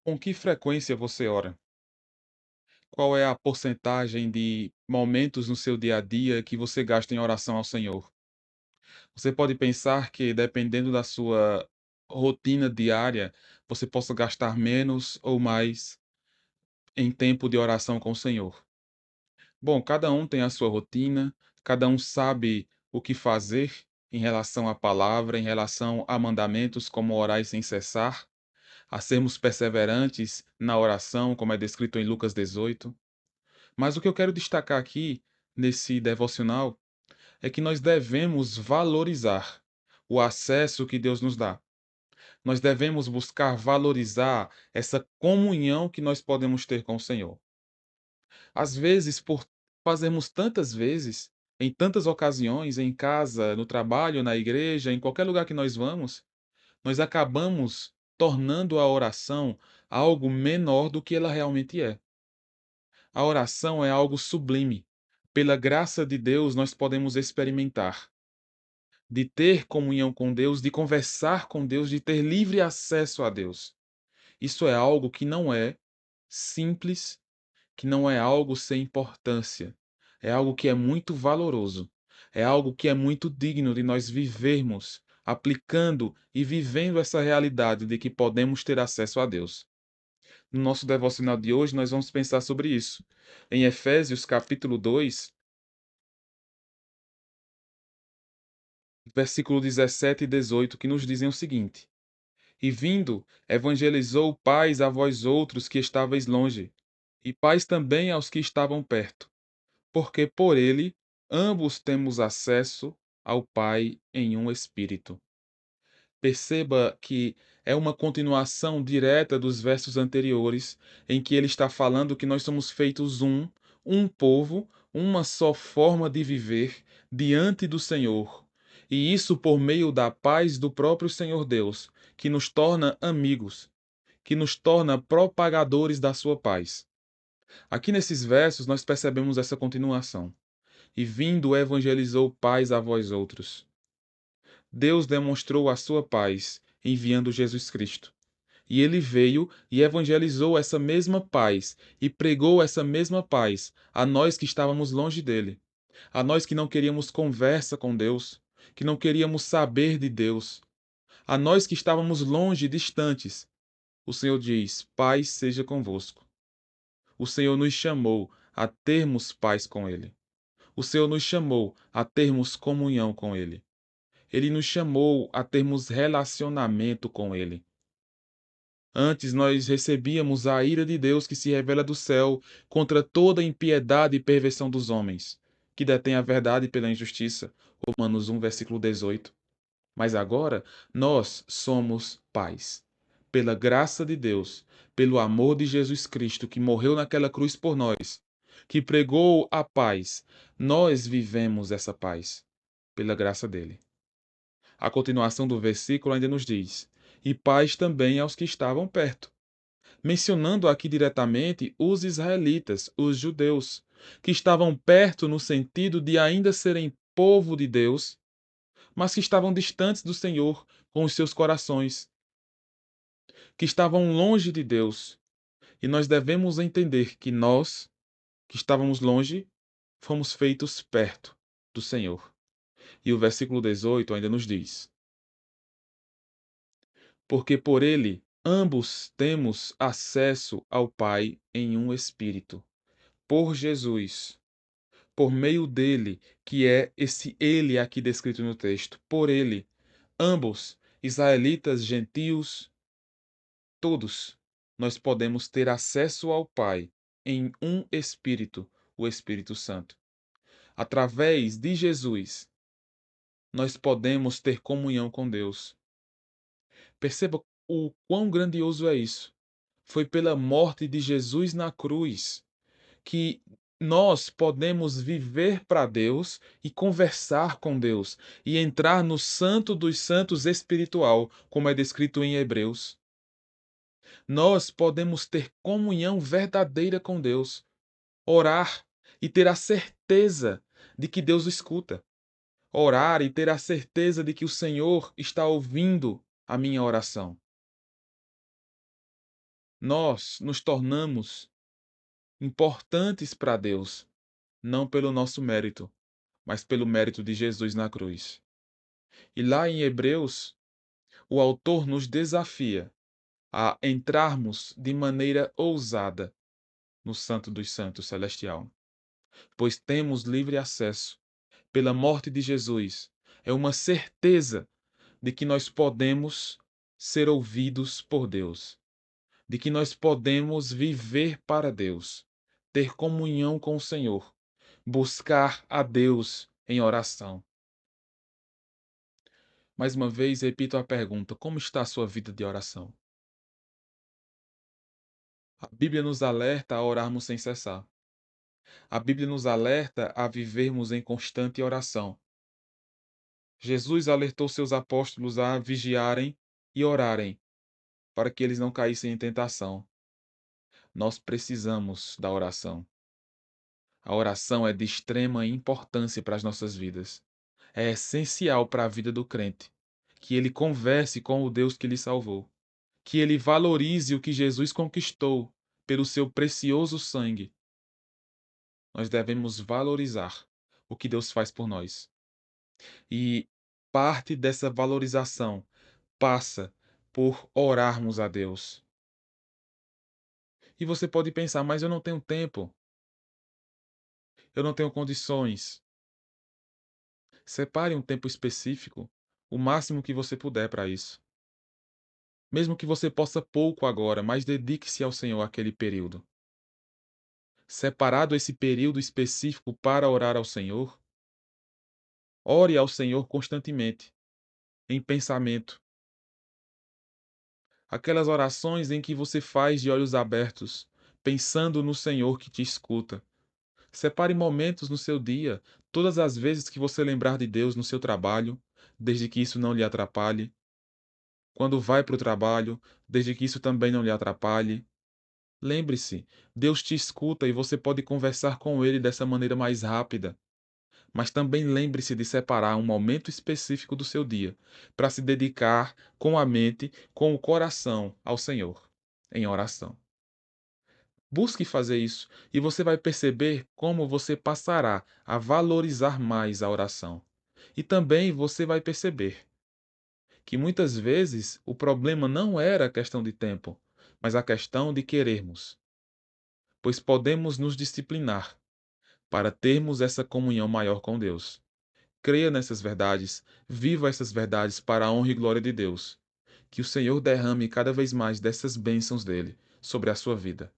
Com que frequência você ora? Qual é a porcentagem de momentos no seu dia a dia que você gasta em oração ao Senhor? Você pode pensar que, dependendo da sua rotina diária, você possa gastar menos ou mais em tempo de oração com o Senhor. Bom, cada um tem a sua rotina, cada um sabe o que fazer em relação à palavra, em relação a mandamentos como orar sem cessar, a sermos perseverantes na oração, como é descrito em Lucas 18. Mas o que eu quero destacar aqui, nesse devocional, é que nós devemos valorizar o acesso que Deus nos dá. Nós devemos buscar valorizar essa comunhão que nós podemos ter com o Senhor. Às vezes, por fazermos tantas vezes, em tantas ocasiões, em casa, no trabalho, na igreja, em qualquer lugar que nós vamos, nós acabamos tornando a oração algo menor do que ela realmente é. A oração é algo sublime. Pela graça de Deus, nós podemos experimentar de ter comunhão com Deus, de conversar com Deus, de ter livre acesso a Deus. Isso é algo que não é simples, que não é algo sem importância. É algo que é muito valoroso. É algo que é muito digno de nós vivermos, aplicando e vivendo essa realidade de que podemos ter acesso a Deus. No nosso devocional de hoje, nós vamos pensar sobre isso. Em Efésios, capítulo 2, versículo 17 e 18, que nos dizem o seguinte: E vindo, evangelizou paz a vós outros que estáveis longe, e paz também aos que estavam perto, porque por ele ambos temos acesso ao Pai em um Espírito. Perceba que é uma continuação direta dos versos anteriores, em que ele está falando que nós somos feitos um povo, uma só forma de viver diante do Senhor. E isso por meio da paz do próprio Senhor Deus, que nos torna amigos, que nos torna propagadores da sua paz. Aqui nesses versos nós percebemos essa continuação. E vindo evangelizou paz a vós outros. Deus demonstrou a sua paz enviando Jesus Cristo. E ele veio e evangelizou essa mesma paz e pregou essa mesma paz a nós que estávamos longe dele, a nós que não queríamos conversa com Deus, que não queríamos saber de Deus, a nós que estávamos longe, distantes. O Senhor diz: paz seja convosco. O Senhor nos chamou a termos paz com ele. O Senhor nos chamou a termos comunhão com ele. Ele nos chamou a termos relacionamento com ele. Antes nós recebíamos a ira de Deus que se revela do céu contra toda impiedade e perversão dos homens, que detém a verdade pela injustiça. Romanos 1, versículo 18. Mas agora nós somos paz. Pela graça de Deus, pelo amor de Jesus Cristo, que morreu naquela cruz por nós, que pregou a paz, nós vivemos essa paz, pela graça dele. A continuação do versículo ainda nos diz: e paz também aos que estavam perto, mencionando aqui diretamente os israelitas, os judeus, que estavam perto no sentido de ainda serem povo de Deus, mas que estavam distantes do Senhor com os seus corações, que estavam longe de Deus. E nós devemos entender que nós, que estávamos longe, fomos feitos perto do Senhor. E o versículo 18 ainda nos diz: porque por ele ambos temos acesso ao Pai em um Espírito, por Jesus, por meio dele, que é esse ele aqui descrito no texto, por ele, ambos, israelitas, gentios, todos, nós podemos ter acesso ao Pai em um Espírito, o Espírito Santo. Através de Jesus, nós podemos ter comunhão com Deus. Perceba o quão grandioso é isso. Foi pela morte de Jesus na cruz que nós podemos viver para Deus e conversar com Deus e entrar no Santo dos Santos espiritual, como é descrito em Hebreus. Nós podemos ter comunhão verdadeira com Deus, orar e ter a certeza de que Deus escuta. Orar e ter a certeza de que o Senhor está ouvindo a minha oração. Nós nos tornamos importantes para Deus, não pelo nosso mérito, mas pelo mérito de Jesus na cruz. E lá em Hebreus, o autor nos desafia a entrarmos de maneira ousada no Santo dos Santos Celestial, pois temos livre acesso pela morte de Jesus. É uma certeza de que nós podemos ser ouvidos por Deus, de que nós podemos viver para Deus, ter comunhão com o Senhor, buscar a Deus em oração. Mais uma vez, repito a pergunta: como está a sua vida de oração? A Bíblia nos alerta a orarmos sem cessar. A Bíblia nos alerta a vivermos em constante oração. Jesus alertou seus apóstolos a vigiarem e orarem, para que eles não caíssem em tentação. Nós precisamos da oração. A oração é de extrema importância para as nossas vidas. É essencial para a vida do crente que ele converse com o Deus que lhe salvou, que ele valorize o que Jesus conquistou pelo seu precioso sangue. Nós devemos valorizar o que Deus faz por nós. E parte dessa valorização passa por orarmos a Deus. E você pode pensar, mas eu não tenho tempo, eu não tenho condições. Separe um tempo específico, o máximo que você puder para isso. Mesmo que você possa pouco agora, mas dedique-se ao Senhor aquele período. Separado esse período específico para orar ao Senhor, ore ao Senhor constantemente, em pensamento. Aquelas orações em que você faz de olhos abertos, pensando no Senhor que te escuta. Separe momentos no seu dia, todas as vezes que você lembrar de Deus no seu trabalho, desde que isso não lhe atrapalhe. Quando vai para o trabalho, desde que isso também não lhe atrapalhe. Lembre-se, Deus te escuta e você pode conversar com Ele dessa maneira mais rápida. Mas também lembre-se de separar um momento específico do seu dia para se dedicar com a mente, com o coração ao Senhor, em oração. Busque fazer isso e você vai perceber como você passará a valorizar mais a oração. E também você vai perceber que muitas vezes o problema não era a questão de tempo, mas a questão de querermos, pois podemos nos disciplinar para termos essa comunhão maior com Deus. Creia nessas verdades, viva essas verdades para a honra e glória de Deus. Que o Senhor derrame cada vez mais dessas bênçãos dele sobre a sua vida.